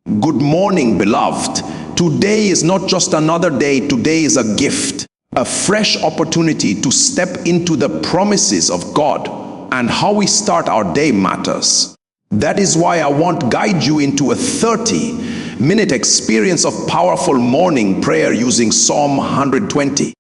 Good morning, beloved. Today is not just another day, today is a gift, a fresh opportunity to step into the promises of God, and how we start our day matters. That is why I want to guide you into a 30-minute experience of powerful morning prayer using Psalm 120.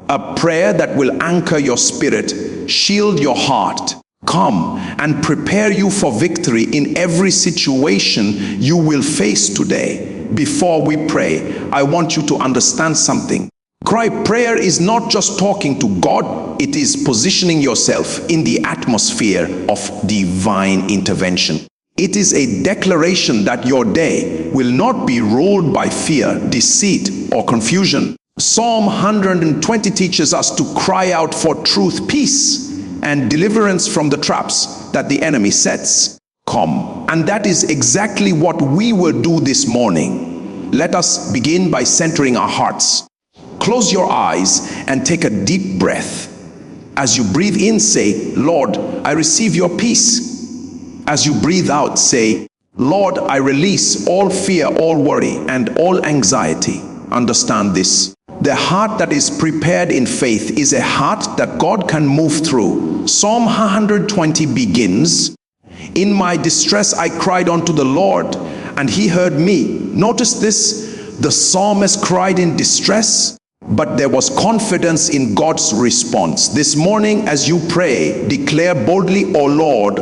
A prayer that will anchor your spirit, shield your heart, come and prepare you for victory in every situation you will face today. Before we pray, I want you to understand something. Prayer is not just talking to God, it is positioning yourself in the atmosphere of divine intervention. It is a declaration that your day will not be ruled by fear, deceit, or confusion. Psalm 120 teaches us to cry out for truth, peace, and deliverance from the traps that the enemy sets. Come. And that is exactly what we will do this morning. Let us begin by centering our hearts. Close your eyes and take a deep breath. As you breathe in, say, Lord, I receive your peace. As you breathe out, say, Lord, I release all fear, all worry, and all anxiety. Understand this. The heart that is prepared in faith is a heart that God can move through. Psalm 120 begins, in my distress I cried unto the Lord, and he heard me. Notice this, the psalmist cried in distress, but there was confidence in God's response. This morning as you pray, declare boldly, O Lord,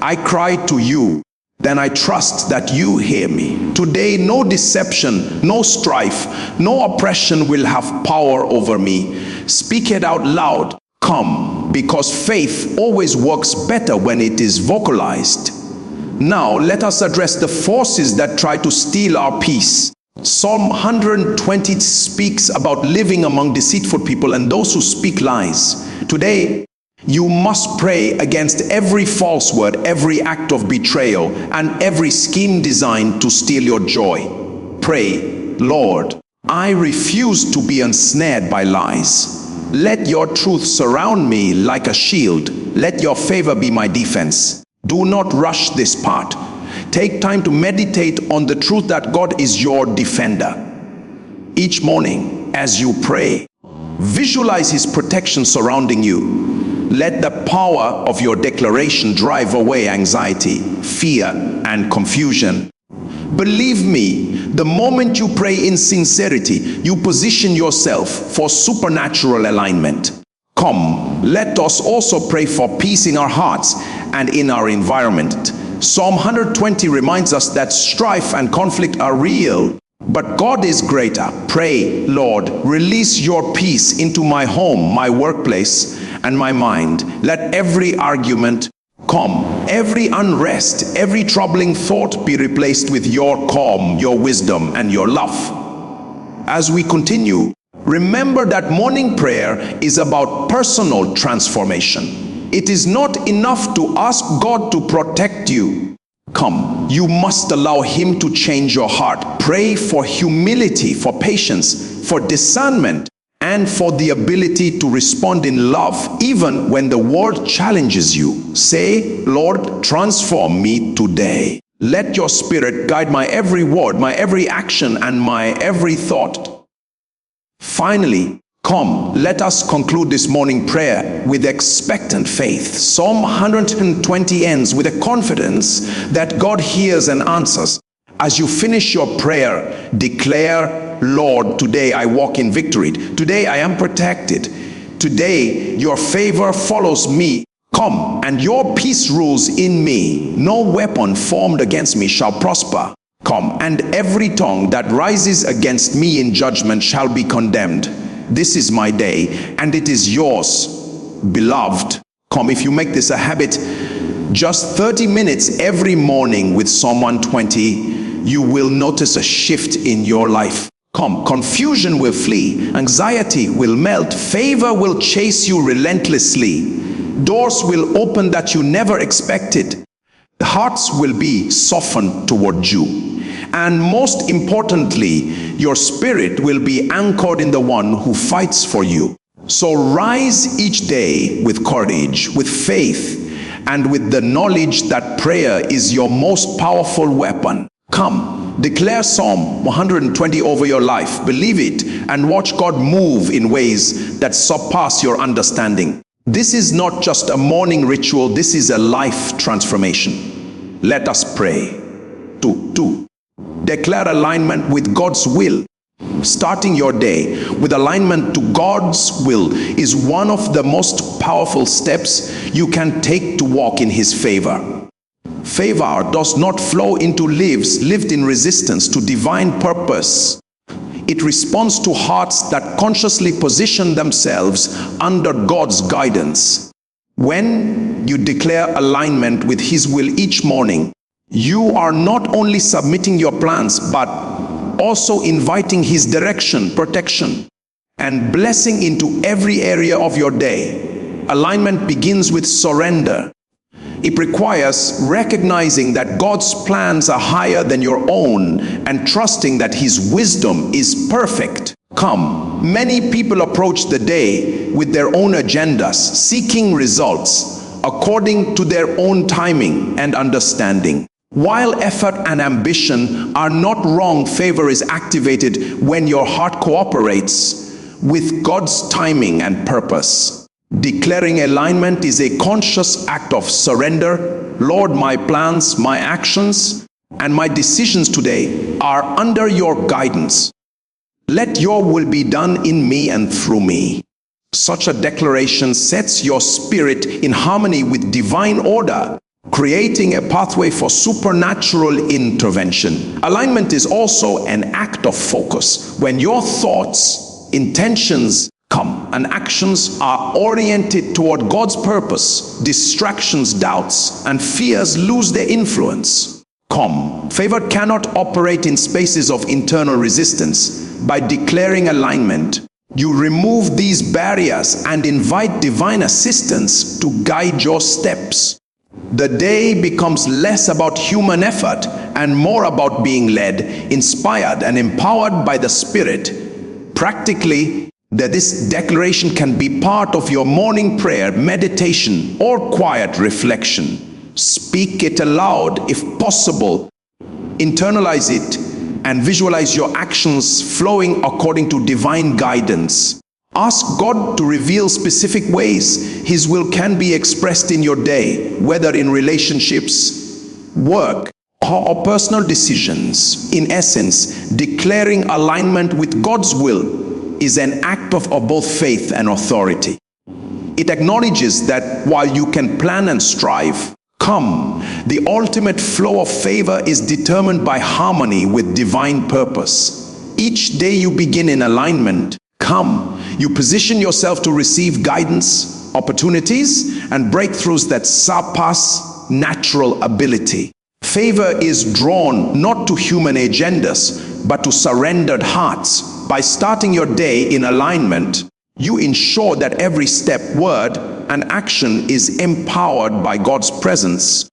I cry to you, then I trust that you hear me. Today, no deception, no strife, no oppression will have power over me. Speak it out loud. Come, because faith always works better when it is vocalized. Now, let us address the forces that try to steal our peace. Psalm 120 speaks about living among deceitful people and those who speak lies. Today, you must pray against every false word, every act of betrayal, and every scheme designed to steal your joy. Pray, Lord, I refuse to be ensnared by lies. Let your truth surround me like a shield. Let your favor be my defense. Do not rush this part. Take time to meditate on the truth that God is your defender. Each morning, as you pray, visualize his protection surrounding you. Let the power of your declaration drive away anxiety, fear, and confusion. Believe me, the moment you pray in sincerity, you position yourself for supernatural alignment. Come, let us also pray for peace in our hearts and in our environment. Psalm 120 reminds us that strife and conflict are real, but God is greater. Pray, Lord, release your peace into my home, my workplace, and my mind. Let every argument come, every unrest, every troubling thought be replaced with your calm, your wisdom, and your love. As we continue, remember that morning prayer is about personal transformation. It is not enough to ask God to protect you. Come, you must allow him to change your heart. Pray for humility, for patience, for discernment, and for the ability to respond in love even when the world challenges you. Say, Lord, transform me today. Let your spirit guide my every word, my every action, and my every thought. Finally, come, let us conclude this morning prayer with expectant faith. Psalm 120 ends with a confidence that God hears and answers. As you finish your prayer, declare, Lord, today I walk in victory. Today I am protected. Today your favor follows me. Come, and your peace rules in me. No weapon formed against me shall prosper. Come, and every tongue that rises against me in judgment shall be condemned. This is my day, and it is yours, beloved. Come, if you make this a habit, just 30 minutes every morning with Psalm 120, you will notice a shift in your life. Come, confusion will flee, anxiety will melt, favor will chase you relentlessly, doors will open that you never expected, hearts will be softened toward you, and most importantly, your spirit will be anchored in the one who fights for you. So rise each day with courage, with faith, and with the knowledge that prayer is your most powerful weapon. Come, Declare Psalm 120 over your life. Believe it and watch God move in ways that surpass your understanding. This is not just a morning ritual, this is a life transformation. Let us pray. 2. Declare alignment with God's will. Starting your day with alignment to God's will is one of the most powerful steps you can take to walk in His favor. Favor does not flow into lives lived in resistance to divine purpose. It responds to hearts that consciously position themselves under God's guidance. When you declare alignment with His will each morning, you are not only submitting your plans, but also inviting His direction, protection, and blessing into every area of your day. Alignment begins with surrender. It requires recognizing that God's plans are higher than your own and trusting that His wisdom is perfect. Many people approach the day with their own agendas, seeking results according to their own timing and understanding. While effort and ambition are not wrong, favor is activated when your heart cooperates with God's timing and purpose. Declaring alignment is a conscious act of surrender. Lord, my plans, my actions, and my decisions today are under your guidance. Let your will be done in me and through me. Such a declaration sets your spirit in harmony with divine order, creating a pathway for supernatural intervention. Alignment is also an act of focus. When your thoughts, intentions, and actions are oriented toward God's purpose, distractions, doubts, and fears lose their influence. Favor cannot operate in spaces of internal resistance. By declaring alignment, you remove these barriers and invite divine assistance to guide your steps. The day becomes less about human effort and more about being led, inspired, and empowered by the Spirit. Practically, this declaration can be part of your morning prayer, meditation, or quiet reflection. Speak it aloud if possible. Internalize it and visualize your actions flowing according to divine guidance. Ask God to reveal specific ways His will can be expressed in your day, whether in relationships, work, or personal decisions. In essence, declaring alignment with God's will is an act of both faith and authority. It acknowledges that while you can plan and strive, the ultimate flow of favor is determined by harmony with divine purpose. Each day you begin in alignment, you position yourself to receive guidance, opportunities, and breakthroughs that surpass natural ability. Favor is drawn not to human agendas, but to surrendered hearts. By starting your day in alignment, you ensure that every step, word, and action is empowered by God's presence,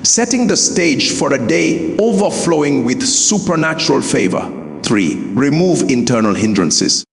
setting the stage for a day overflowing with supernatural favor. 3. Remove internal hindrances.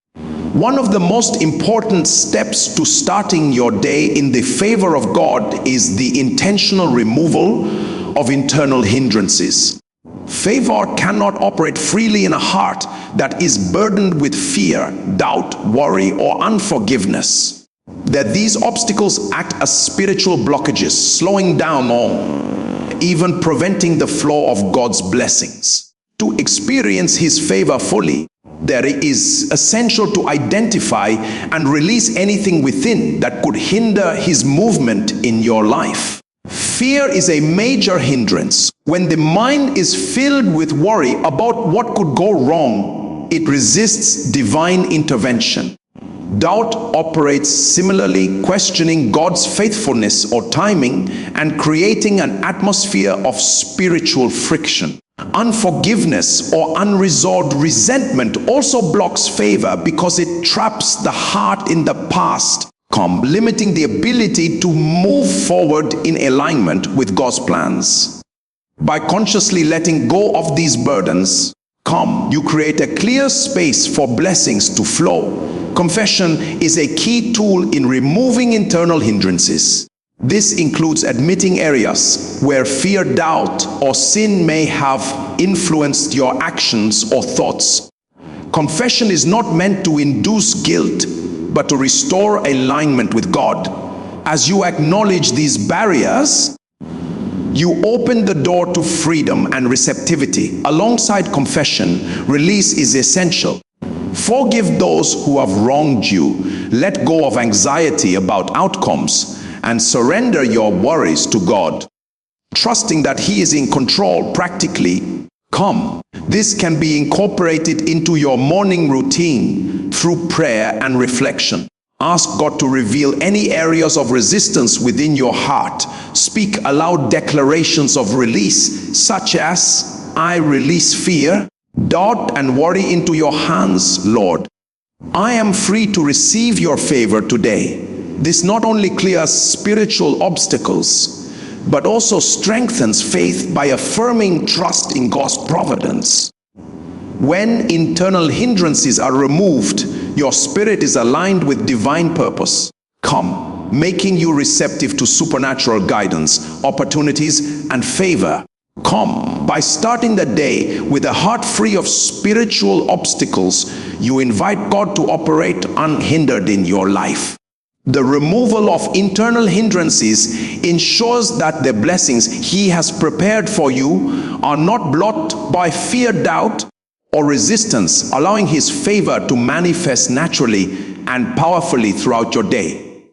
One of the most important steps to starting your day in the favor of God is the intentional removal of internal hindrances. Favor cannot operate freely in a heart that is burdened with fear, doubt, worry, or unforgiveness. That these obstacles act as spiritual blockages, slowing down or even preventing the flow of God's blessings. To experience His favor fully, there is essential to identify and release anything within that could hinder His movement in your life. Fear is a major hindrance. When the mind is filled with worry about what could go wrong, it resists divine intervention. Doubt operates similarly, questioning God's faithfulness or timing and creating an atmosphere of spiritual friction. Unforgiveness or unresolved resentment also blocks favor because it traps the heart in the past, limiting the ability to move forward in alignment with God's plans. By consciously letting go of these burdens, you create a clear space for blessings to flow. Confession is a key tool in removing internal hindrances. This includes admitting areas where fear, doubt, or sin may have influenced your actions or thoughts. Confession is not meant to induce guilt, but to restore alignment with God. As you acknowledge these barriers, you open the door to freedom and receptivity. Alongside confession, release is essential. Forgive those who have wronged you. Let go of anxiety about outcomes and surrender your worries to God, trusting that He is in control. Practically, come. This can be incorporated into your morning routine through prayer and reflection. Ask God to reveal any areas of resistance within your heart. Speak aloud declarations of release, such as, I release fear, doubt, and worry into your hands, Lord. I am free to receive your favor today. This not only clears spiritual obstacles, but also strengthens faith by affirming trust in God's providence. When internal hindrances are removed, your spirit is aligned with divine purpose. Come, making you receptive to supernatural guidance, opportunities, and favor. Come, by starting the day with a heart free of spiritual obstacles, you invite God to operate unhindered in your life. The removal of internal hindrances ensures that the blessings He has prepared for you are not blocked by fear, doubt, or resistance, allowing His favor to manifest naturally and powerfully throughout your day.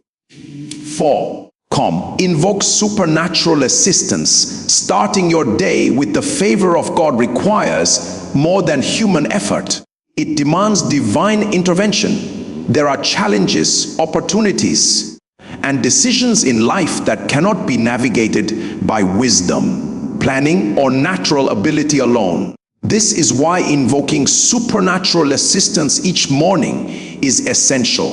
4. Come, invoke supernatural assistance. Starting your day with the favor of God requires more than human effort. It demands divine intervention. There are challenges, opportunities, and decisions in life that cannot be navigated by wisdom, planning, or natural ability alone. This is why invoking supernatural assistance each morning is essential.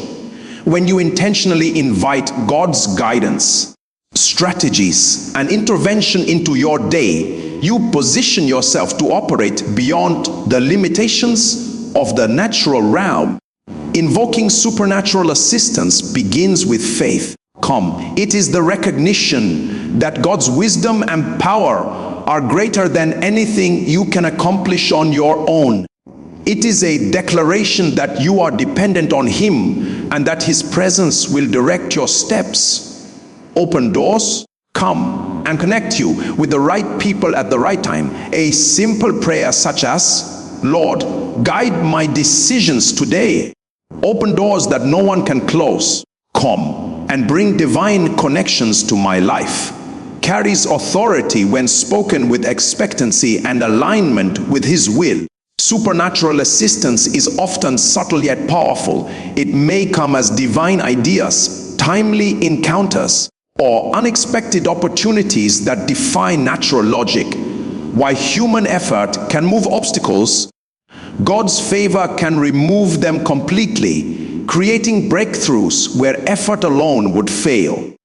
When you intentionally invite God's guidance, strategies, and intervention into your day, you position yourself to operate beyond the limitations of the natural realm. Invoking supernatural assistance begins with faith. Come, it is the recognition that God's wisdom and power are greater than anything you can accomplish on your own. It is a declaration that you are dependent on Him and that His presence will direct your steps, open doors, come and connect you with the right people at the right time. A simple prayer such as, Lord, guide my decisions today. Open doors that no one can close. Come and bring divine connections to my life. Carries authority when spoken with expectancy and alignment with His will. Supernatural assistance is often subtle yet powerful. It may come as divine ideas, timely encounters, or unexpected opportunities that defy natural logic. While human effort can move obstacles, God's favor can remove them completely, creating breakthroughs where effort alone would fail.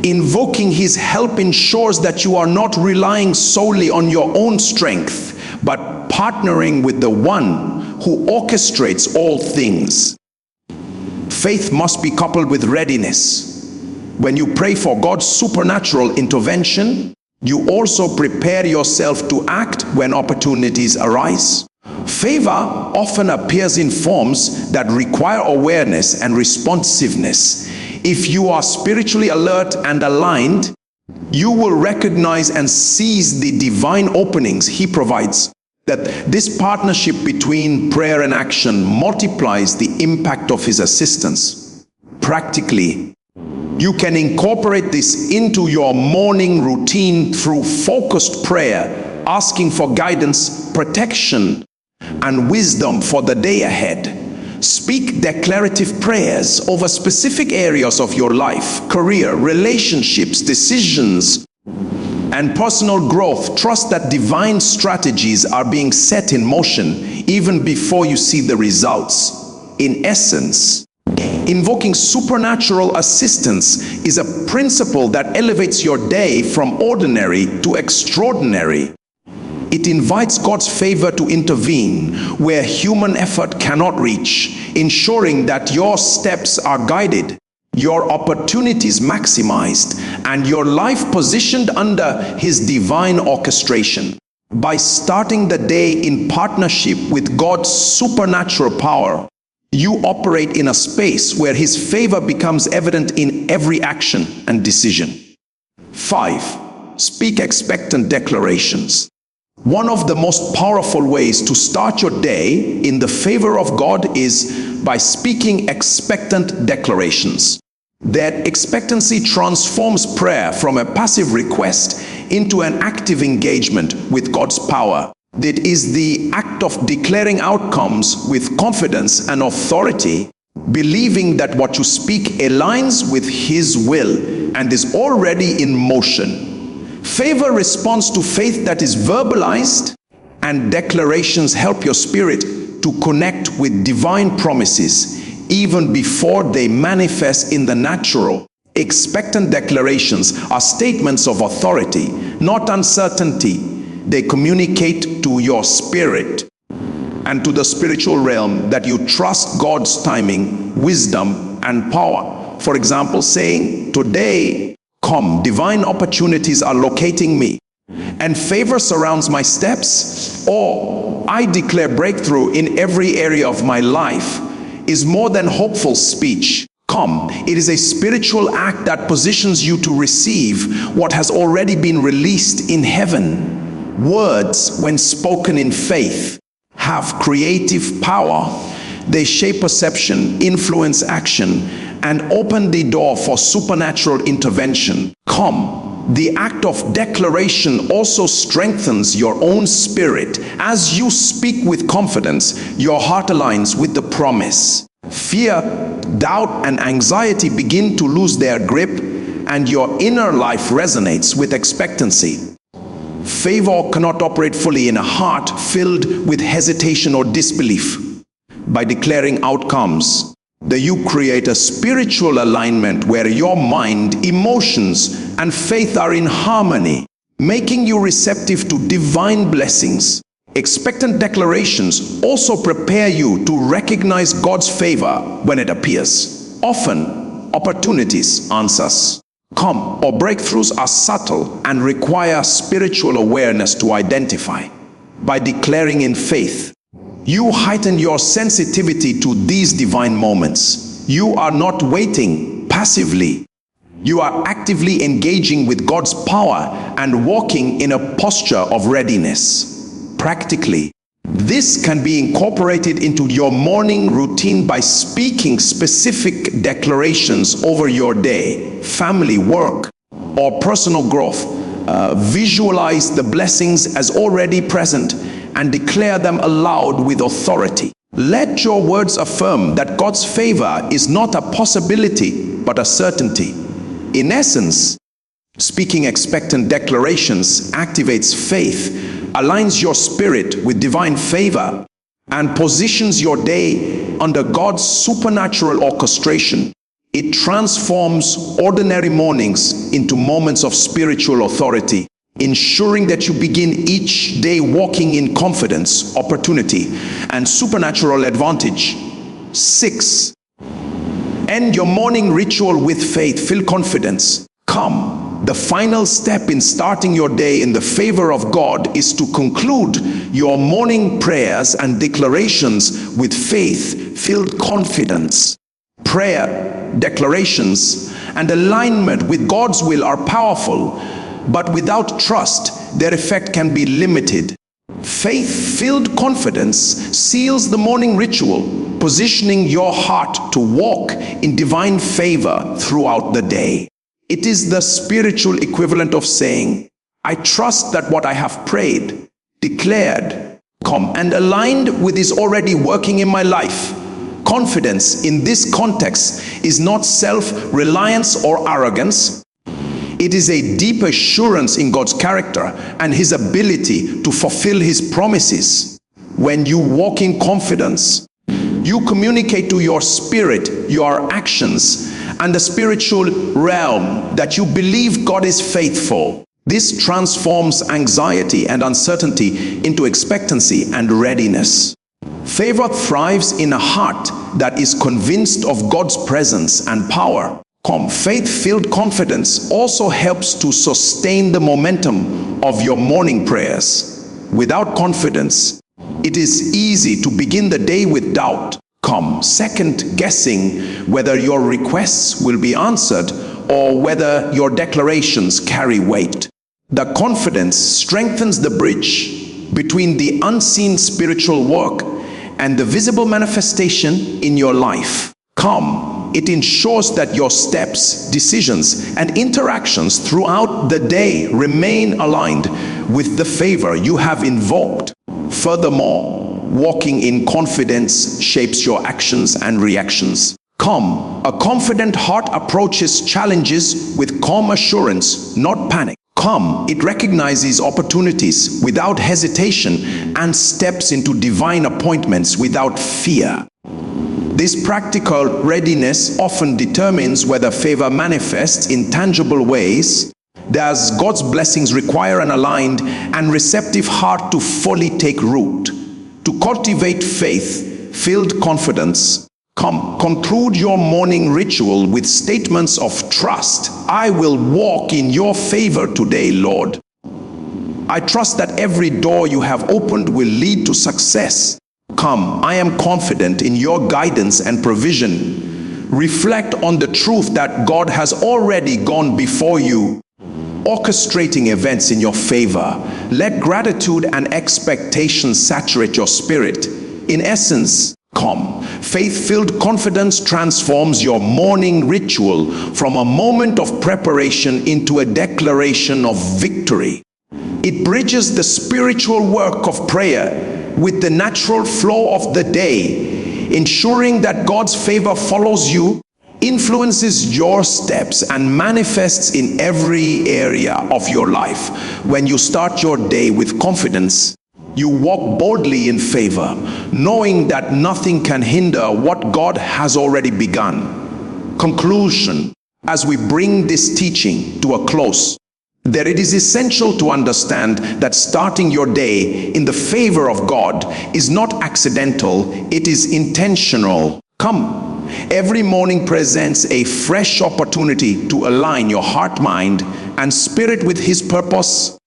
Invoking His help ensures that you are not relying solely on your own strength, but partnering with the One who orchestrates all things. Faith must be coupled with readiness. When you pray for God's supernatural intervention, you also prepare yourself to act when opportunities arise. Favor often appears in forms that require awareness and responsiveness. If you are spiritually alert and aligned, you will recognize and seize the divine openings He provides. That this partnership between prayer and action multiplies the impact of His assistance. Practically, you can incorporate this into your morning routine through focused prayer, asking for guidance, protection, and wisdom for the day ahead. Speak declarative prayers over specific areas of your life, career, relationships, decisions, and personal growth. Trust that divine strategies are being set in motion even before you see the results. In essence, invoking supernatural assistance is a principle that elevates your day from ordinary to extraordinary. It invites God's favor to intervene where human effort cannot reach, ensuring that your steps are guided, your opportunities maximized, and your life positioned under His divine orchestration. By starting the day in partnership with God's supernatural power, you operate in a space where His favor becomes evident in every action and decision. 5. Speak expectant declarations. One of the most powerful ways to start your day in the favor of God is by speaking expectant declarations. That expectancy transforms prayer from a passive request into an active engagement with God's power. That is the act of declaring outcomes with confidence and authority, believing that what you speak aligns with His will and is already in motion. Favor responds to faith that is verbalized, and declarations help your spirit to connect with divine promises even before they manifest in the natural. Expectant declarations are statements of authority, not uncertainty. They communicate to your spirit and to the spiritual realm that you trust God's timing, wisdom, and power. For example, saying, "Today, come, divine opportunities are locating me, and favor surrounds my steps," or "I declare breakthrough in every area of my life," is more than hopeful speech. Come, it is a spiritual act that positions you to receive what has already been released in heaven. Words, when spoken in faith, have creative power. They shape perception, influence action, and open the door for supernatural intervention. Come. The act of declaration also strengthens your own spirit. As you speak with confidence, your heart aligns with the promise. Fear, doubt, and anxiety begin to lose their grip, and your inner life resonates with expectancy. Favor cannot operate fully in a heart filled with hesitation or disbelief. By declaring outcomes, you create a spiritual alignment where your mind, emotions, and faith are in harmony, making you receptive to divine blessings. Expectant declarations also prepare you to recognize God's favor when it appears. Often, opportunities, answers, come, or breakthroughs are subtle and require spiritual awareness to identify. By declaring in faith, you heighten your sensitivity to these divine moments. You are not waiting passively. You are actively engaging with God's power and walking in a posture of readiness. Practically, this can be incorporated into your morning routine by speaking specific declarations over your day, family, work, or personal growth. Visualize the blessings as already present and declare them aloud with authority. Let your words affirm that God's favor is not a possibility, but a certainty. In essence, speaking expectant declarations activates faith, aligns your spirit with divine favor, and positions your day under God's supernatural orchestration. It transforms ordinary mornings into moments of spiritual authority, ensuring that you begin each day walking in confidence, opportunity, and supernatural advantage. 6. End your morning ritual with faith. Feel confidence. Come. The final step in starting your day in the favor of God is to conclude your morning prayers and declarations with faith-filled confidence. Prayer, declarations, and alignment with God's will are powerful, but without trust, their effect can be limited. Faith-filled confidence seals the morning ritual, positioning your heart to walk in divine favor throughout the day. It is the spiritual equivalent of saying, "I trust that what I have prayed, declared, and aligned with is already working in my life." Confidence in this context is not self-reliance or arrogance. It is a deep assurance in God's character and His ability to fulfill His promises. When you walk in confidence, you communicate to your spirit, your actions, and the spiritual realm that you believe God is faithful. This transforms anxiety and uncertainty into expectancy and readiness. Favor thrives in a heart that is convinced of God's presence and power. Faith-filled confidence also helps to sustain the momentum of your morning prayers. Without confidence, it is easy to begin the day with doubt, second guessing whether your requests will be answered or whether your declarations carry weight. The confidence strengthens the bridge between the unseen spiritual work and the visible manifestation in your life. It ensures that your steps, decisions, and interactions throughout the day remain aligned with the favor you have invoked. Furthermore, walking in confidence shapes your actions and reactions. A confident heart approaches challenges with calm assurance, not panic. It recognizes opportunities without hesitation and steps into divine appointments without fear. This practical readiness often determines whether favor manifests in tangible ways. Does God's blessings require an aligned and receptive heart to fully take root? To cultivate faith-filled confidence, conclude your morning ritual with statements of trust. I will walk in your favor today, Lord. I trust that every door you have opened will lead to success. I am confident in your guidance and provision. Reflect on the truth that God has already gone before you, orchestrating events in your favor. Let gratitude and expectation saturate your spirit. In essence, faith-filled confidence transforms your morning ritual from a moment of preparation into a declaration of victory. It bridges the spiritual work of prayer with the natural flow of the day, ensuring that God's favor follows you, influences your steps, and manifests in every area of your life. When you start your day with confidence, you walk boldly in favor, knowing that nothing can hinder what God has already begun. Conclusion: as we bring this teaching to a close, that it is essential to understand that starting your day in the favor of God is not accidental, it is intentional. Every morning presents a fresh opportunity to align your heart, mind, and spirit with His purpose.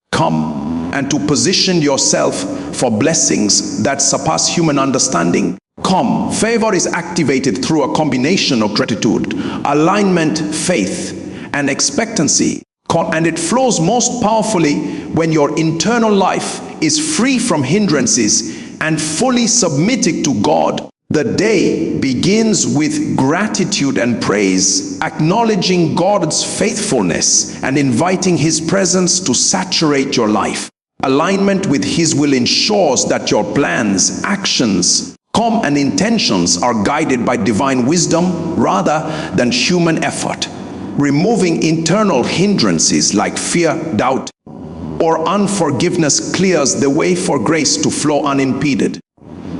And to position yourself for blessings that surpass human understanding. Favor is activated through a combination of gratitude, alignment, faith, and expectancy. And it flows most powerfully when your internal life is free from hindrances and fully submitted to God. The day begins with gratitude and praise, acknowledging God's faithfulness and inviting His presence to saturate your life. Alignment with His will ensures that your plans, actions, and intentions are guided by divine wisdom rather than human effort. Removing internal hindrances like fear, doubt, or unforgiveness clears the way for grace to flow unimpeded.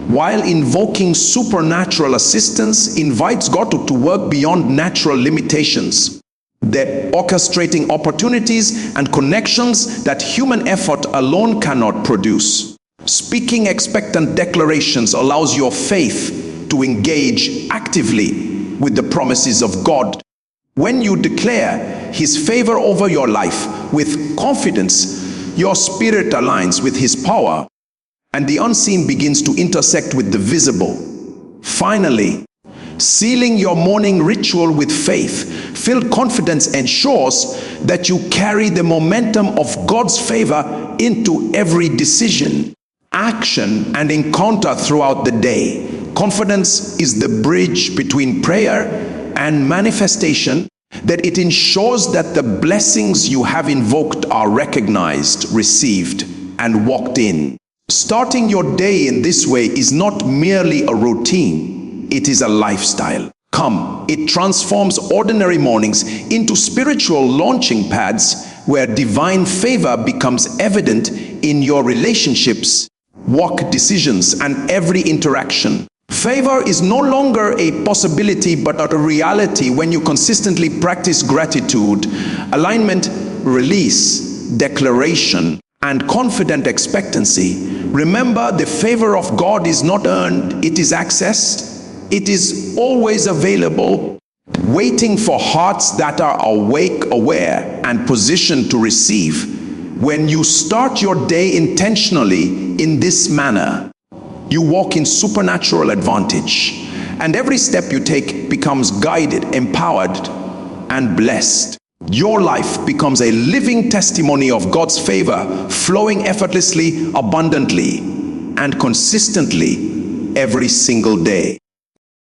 While invoking supernatural assistance invites God to work beyond natural limitations, orchestrating opportunities and connections that human effort alone cannot produce. Speaking expectant declarations allows your faith to engage actively with the promises of God. When you declare His favor over your life with confidence, your spirit aligns with His power, and the unseen begins to intersect with the visible. Finally, sealing your morning ritual with faith-filled confidence ensures that you carry the momentum of God's favor into every decision, action, and encounter throughout the day. Confidence is the bridge between prayer and manifestation, that it ensures that the blessings you have invoked are recognized, received, and walked in. Starting your day in this way is not merely a routine, it is a lifestyle. It transforms ordinary mornings into spiritual launching pads where divine favor becomes evident in your relationships, work decisions, and every interaction. Favor is no longer a possibility but a reality when you consistently practice gratitude, alignment, release, declaration, and confident expectancy. Remember, the favor of God is not earned, it is accessed. It is always available, waiting for hearts that are awake, aware, and positioned to receive. When you start your day intentionally in this manner, you walk in supernatural advantage, and every step you take becomes guided, empowered, and blessed. Your life becomes a living testimony of God's favor, flowing effortlessly, abundantly, and consistently every single day.